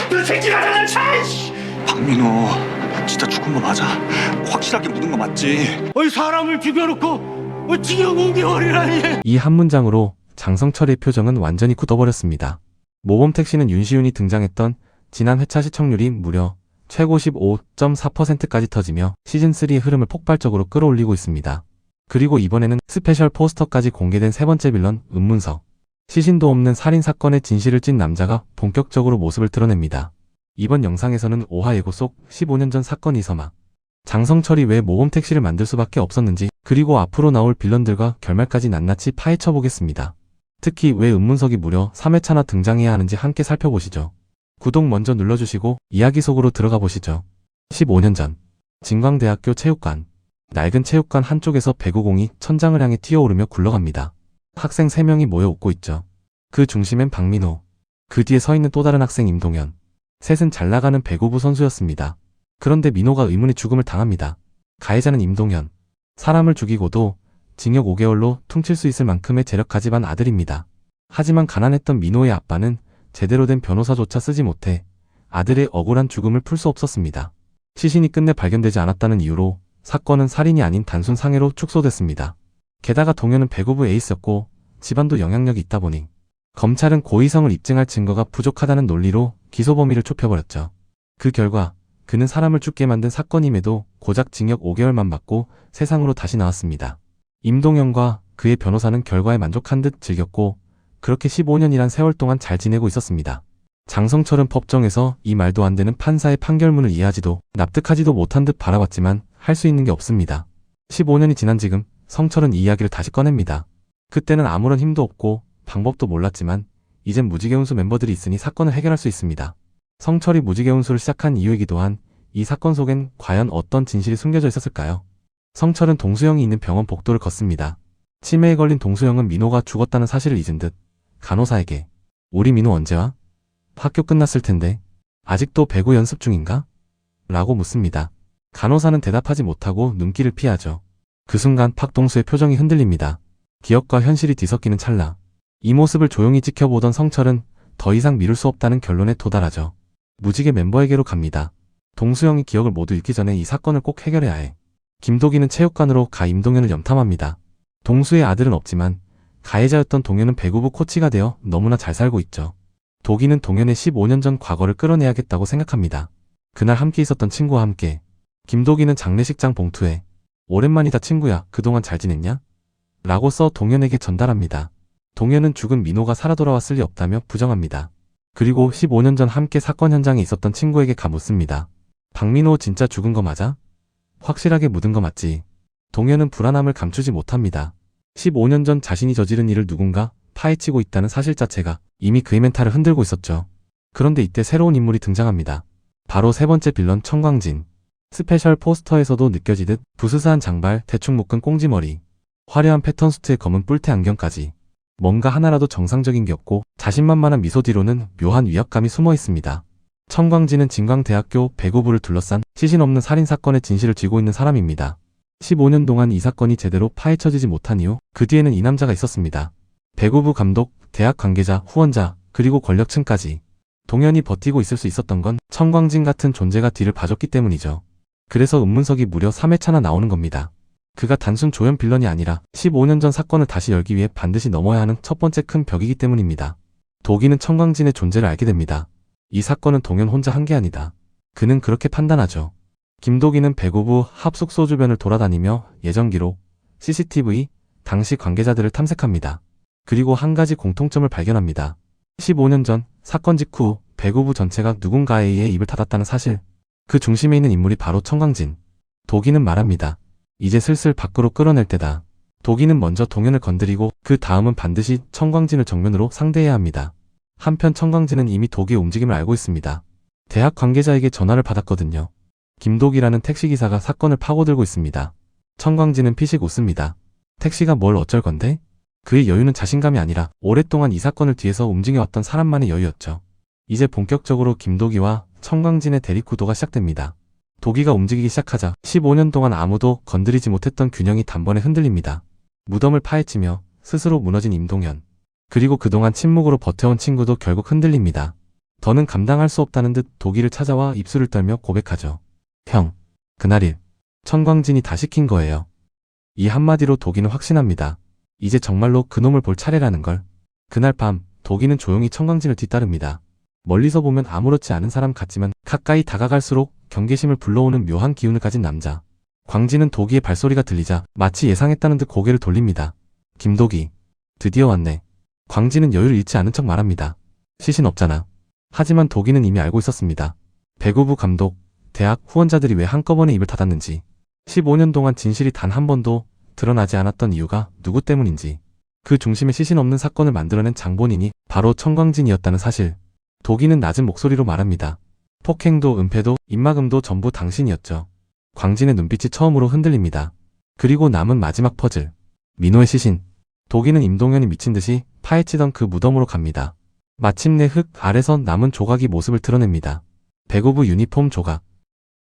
너 새끼가 나를 차! 박민호 진짜 죽은 거 맞아? 확실하게 묻은 거 맞지? 어이 사람을 죽여놓고 징역 5개월이라니. 이 한 문장으로 장성철의 표정은 완전히 굳어버렸습니다. 모범택시는 윤시윤이 등장했던 지난 회차 시청률이 무려 최고 15.4%까지 터지며 시즌3의 흐름을 폭발적으로 끌어올리고 있습니다. 그리고 이번에는 스페셜 포스터까지 공개된 세 번째 빌런 은문석. 시신도 없는 살인사건의 진실을 찐 남자가 본격적으로 모습을 드러냅니다. 이번 영상에서는 오하 예고 속 15년 전 사건 이서막. 장성철이 왜 모범택시를 만들 수밖에 없었는지, 그리고 앞으로 나올 빌런들과 결말까지 낱낱이 파헤쳐보겠습니다. 특히 왜 은문석이 무려 3회차나 등장해야 하는지 함께 살펴보시죠. 구독 먼저 눌러주시고 이야기 속으로 들어가 보시죠. 15년 전 진광대학교 체육관. 낡은 체육관 한쪽에서 배구공이 천장을 향해 튀어오르며 굴러갑니다. 학생 3명이 모여 웃고 있죠. 그 중심엔 박민호. 그 뒤에 서 있는 또 다른 학생 임동현. 셋은 잘 나가는 배구부 선수였습니다. 그런데 민호가 의문의 죽음을 당합니다. 가해자는 임동현. 사람을 죽이고도 징역 5개월로 퉁칠 수 있을 만큼의 재력가 집안 아들입니다. 하지만 가난했던 민호의 아빠는 제대로 된 변호사조차 쓰지 못해 아들의 억울한 죽음을 풀 수 없었습니다. 시신이 끝내 발견되지 않았다는 이유로 사건은 살인이 아닌 단순 상해로 축소됐습니다. 게다가 동현은 배구부 에이스였고 집안도 영향력이 있다 보니 검찰은 고의성을 입증할 증거가 부족하다는 논리로 기소 범위를 좁혀버렸죠. 그 결과 그는 사람을 죽게 만든 사건임에도 고작 징역 5개월만 받고 세상으로 다시 나왔습니다. 임동현과 그의 변호사는 결과에 만족한 듯 즐겼고 그렇게 15년이란 세월 동안 잘 지내고 있었습니다. 장성철은 법정에서 이 말도 안 되는 판사의 판결문을 이해하지도 납득하지도 못한 듯 바라봤지만 할 수 있는 게 없습니다. 15년이 지난 지금 성철은 이 이야기를 다시 꺼냅니다. 그때는 아무런 힘도 없고 방법도 몰랐지만 이젠 무지개운수 멤버들이 있으니 사건을 해결할 수 있습니다. 성철이 무지개운수를 시작한 이유이기도 한 이 사건 속엔 과연 어떤 진실이 숨겨져 있었을까요? 성철은 동수영이 있는 병원 복도를 걷습니다. 치매에 걸린 동수영은 민호가 죽었다는 사실을 잊은 듯 간호사에게 우리 민호 언제 와? 학교 끝났을 텐데 아직도 배구 연습 중인가? 라고 묻습니다. 간호사는 대답하지 못하고 눈길을 피하죠. 그 순간 박동수의 표정이 흔들립니다. 기억과 현실이 뒤섞이는 찰나. 이 모습을 조용히 지켜보던 성철은 더 이상 미룰 수 없다는 결론에 도달하죠. 무지개 멤버에게로 갑니다. 동수영이 기억을 모두 잃기 전에 이 사건을 꼭 해결해야 해. 김도기는 체육관으로 가 임동현을 염탐합니다. 동수의 아들은 없지만 가해자였던 동현은 배구부 코치가 되어 너무나 잘 살고 있죠. 도기는 동현의 15년 전 과거를 끌어내야겠다고 생각합니다. 그날 함께 있었던 친구와 함께 김도기는 장례식장 봉투에 오랜만이다 친구야 그동안 잘 지냈냐? 라고 써 동현에게 전달합니다. 동현은 죽은 민호가 살아 돌아왔을 리 없다며 부정합니다. 그리고 15년 전 함께 사건 현장에 있었던 친구에게 가 묻습니다. 박민호 진짜 죽은 거 맞아? 확실하게 묻은 거 맞지? 동현은 불안함을 감추지 못합니다. 15년 전 자신이 저지른 일을 누군가 파헤치고 있다는 사실 자체가 이미 그의 멘탈을 흔들고 있었죠. 그런데 이때 새로운 인물이 등장합니다. 바로 세 번째 빌런 청광진. 스페셜 포스터에서도 느껴지듯 부스스한 장발, 대충 묶은 꽁지머리, 화려한 패턴 수트에 검은 뿔테 안경까지 뭔가 하나라도 정상적인 게 없고 자신만만한 미소 뒤로는 묘한 위압감이 숨어 있습니다. 청광진은 진광대학교 배구부를 둘러싼 시신 없는 살인사건의 진실을 쥐고 있는 사람입니다. 15년 동안 이 사건이 제대로 파헤쳐지지 못한 이유, 그 뒤에는 이 남자가 있었습니다. 배구부 감독, 대학 관계자, 후원자, 그리고 권력층까지. 동현이 버티고 있을 수 있었던 건 청광진 같은 존재가 뒤를 봐줬기 때문이죠. 그래서 은문석이 무려 3회차나 나오는 겁니다. 그가 단순 조연 빌런이 아니라 15년 전 사건을 다시 열기 위해 반드시 넘어야 하는 첫 번째 큰 벽이기 때문입니다. 도기는 청광진의 존재를 알게 됩니다. 이 사건은 동현 혼자 한 게 아니다. 그는 그렇게 판단하죠. 김도기는 배구부 합숙소 주변을 돌아다니며 예전 기록, CCTV, 당시 관계자들을 탐색합니다. 그리고 한 가지 공통점을 발견합니다. 15년 전 사건 직후 배구부 전체가 누군가에 의해 입을 닫았다는 사실. 그 중심에 있는 인물이 바로 청광진. 도기는 말합니다. 이제 슬슬 밖으로 끌어낼 때다. 도기는 먼저 동현을 건드리고 그 다음은 반드시 청광진을 정면으로 상대해야 합니다. 한편 청광진은 이미 도기의 움직임을 알고 있습니다. 대학 관계자에게 전화를 받았거든요. 김도기라는 택시기사가 사건을 파고들고 있습니다. 청광진은 피식 웃습니다. 택시가 뭘 어쩔 건데? 그의 여유는 자신감이 아니라 오랫동안 이 사건을 뒤에서 움직여왔던 사람만의 여유였죠. 이제 본격적으로 김도기와 청광진의 대립 구도가 시작됩니다. 도기가 움직이기 시작하자 15년 동안 아무도 건드리지 못했던 균형이 단번에 흔들립니다. 무덤을 파헤치며 스스로 무너진 임동현. 그리고 그동안 침묵으로 버텨온 친구도 결국 흔들립니다. 더는 감당할 수 없다는 듯 도기를 찾아와 입술을 떨며 고백하죠. 형, 그날일 천광진이 다 시킨 거예요. 이 한마디로 도기는 확신합니다. 이제 정말로 그놈을 볼 차례라는 걸. 그날 밤 도기는 조용히 천광진을 뒤따릅니다. 멀리서 보면 아무렇지 않은 사람 같지만 가까이 다가갈수록 경계심을 불러오는 묘한 기운을 가진 남자. 광진은 도기의 발소리가 들리자 마치 예상했다는 듯 고개를 돌립니다. 김도기, 드디어 왔네. 광진은 여유를 잃지 않은 척 말합니다. 시신 없잖아. 하지만 도기는 이미 알고 있었습니다. 배구부 감독, 대학 후원자들이 왜 한꺼번에 입을 닫았는지, 15년 동안 진실이 단 한 번도 드러나지 않았던 이유가 누구 때문인지, 그 중심에 시신 없는 사건을 만들어낸 장본인이 바로 천광진이었다는 사실. 도기는 낮은 목소리로 말합니다. 폭행도 은폐도 입막음도 전부 당신이었죠. 광진의 눈빛이 처음으로 흔들립니다. 그리고 남은 마지막 퍼즐. 민호의 시신. 도기는 임동현이 미친 듯이 파헤치던 그 무덤으로 갑니다. 마침내 흙 아래서 남은 조각이 모습을 드러냅니다. 배구부 유니폼 조각.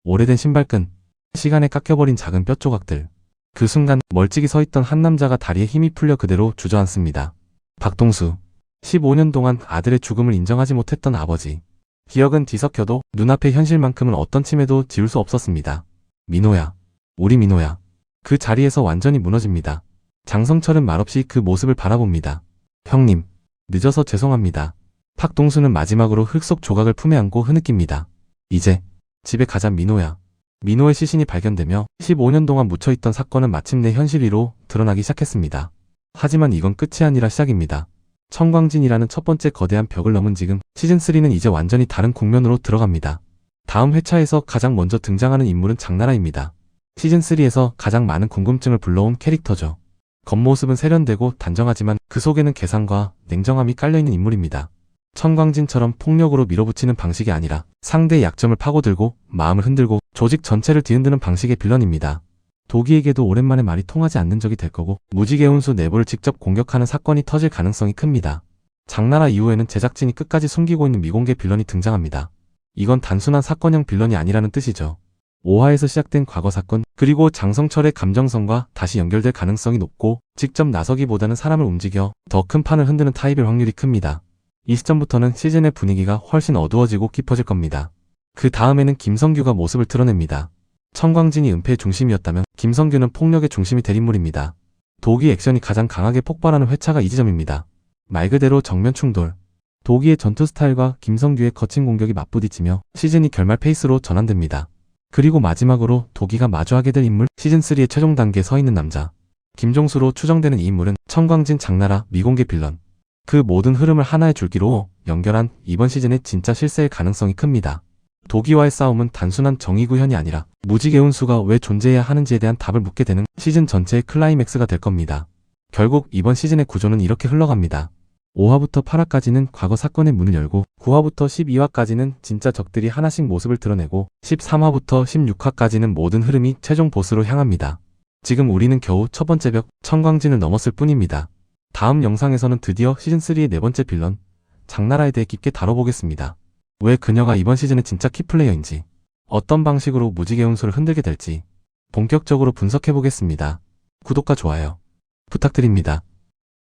오래된 신발끈. 시간에 깎여버린 작은 뼈 조각들. 그 순간 멀찍이 서있던 한 남자가 다리에 힘이 풀려 그대로 주저앉습니다. 박동수. 15년 동안 아들의 죽음을 인정하지 못했던 아버지. 기억은 뒤섞여도 눈앞의 현실만큼은 어떤 침해도 지울 수 없었습니다. 민호야. 우리 민호야. 그 자리에서 완전히 무너집니다. 장성철은 말없이 그 모습을 바라봅니다. 형님. 늦어서 죄송합니다. 박동수는 마지막으로 흙 속 조각을 품에 안고 흐느낍니다. 이제 집에 가자 민호야. 민호의 시신이 발견되며 15년 동안 묻혀있던 사건은 마침내 현실 위로 드러나기 시작했습니다. 하지만 이건 끝이 아니라 시작입니다. 천광진이라는 첫 번째 거대한 벽을 넘은 지금 시즌3는 이제 완전히 다른 국면으로 들어갑니다. 다음 회차에서 가장 먼저 등장하는 인물은 장나라입니다. 시즌3에서 가장 많은 궁금증을 불러온 캐릭터죠. 겉모습은 세련되고 단정하지만 그 속에는 계산과 냉정함이 깔려있는 인물입니다. 천광진처럼 폭력으로 밀어붙이는 방식이 아니라 상대의 약점을 파고들고 마음을 흔들고 조직 전체를 뒤흔드는 방식의 빌런입니다. 도기에게도 오랜만에 말이 통하지 않는 적이 될 거고 무지개운수 내부를 직접 공격하는 사건이 터질 가능성이 큽니다. 장나라 이후에는 제작진이 끝까지 숨기고 있는 미공개 빌런이 등장합니다. 이건 단순한 사건형 빌런이 아니라는 뜻이죠. 5화에서 시작된 과거 사건 그리고 장성철의 감정선과 다시 연결될 가능성이 높고 직접 나서기보다는 사람을 움직여 더 큰 판을 흔드는 타입일 확률이 큽니다. 이 시점부터는 시즌의 분위기가 훨씬 어두워지고 깊어질 겁니다. 그 다음에는 김성규가 모습을 드러냅니다. 천광진이 은폐의 중심이었다면 김성규는 폭력의 중심이 될 인물입니다. 도기 액션이 가장 강하게 폭발하는 회차가 이 지점입니다. 말 그대로 정면 충돌. 도기의 전투 스타일과 김성규의 거친 공격이 맞부딪히며 시즌이 결말 페이스로 전환됩니다. 그리고 마지막으로 도기가 마주하게 될 인물, 시즌3의 최종 단계에 서 있는 남자. 김종수로 추정되는 이 인물은 천광진 장나라 미공개 빌런. 그 모든 흐름을 하나의 줄기로 연결한 이번 시즌의 진짜 실세일 가능성이 큽니다. 도기와의 싸움은 단순한 정의구현이 아니라 무지개운수가 왜 존재해야 하는지에 대한 답을 묻게 되는 시즌 전체의 클라이맥스가 될 겁니다. 결국 이번 시즌의 구조는 이렇게 흘러갑니다. 5화부터 8화까지는 과거 사건의 문을 열고 9화부터 12화까지는 진짜 적들이 하나씩 모습을 드러내고 13화부터 16화까지는 모든 흐름이 최종 보스로 향합니다. 지금 우리는 겨우 첫 번째 벽, 천광진을 넘었을 뿐입니다. 다음 영상에서는 드디어 시즌3의 네 번째 빌런, 장나라에 대해 깊게 다뤄보겠습니다. 왜 그녀가 이번 시즌의 진짜 키플레이어인지, 어떤 방식으로 무지개운수를 흔들게 될지 본격적으로 분석해보겠습니다. 구독과 좋아요 부탁드립니다.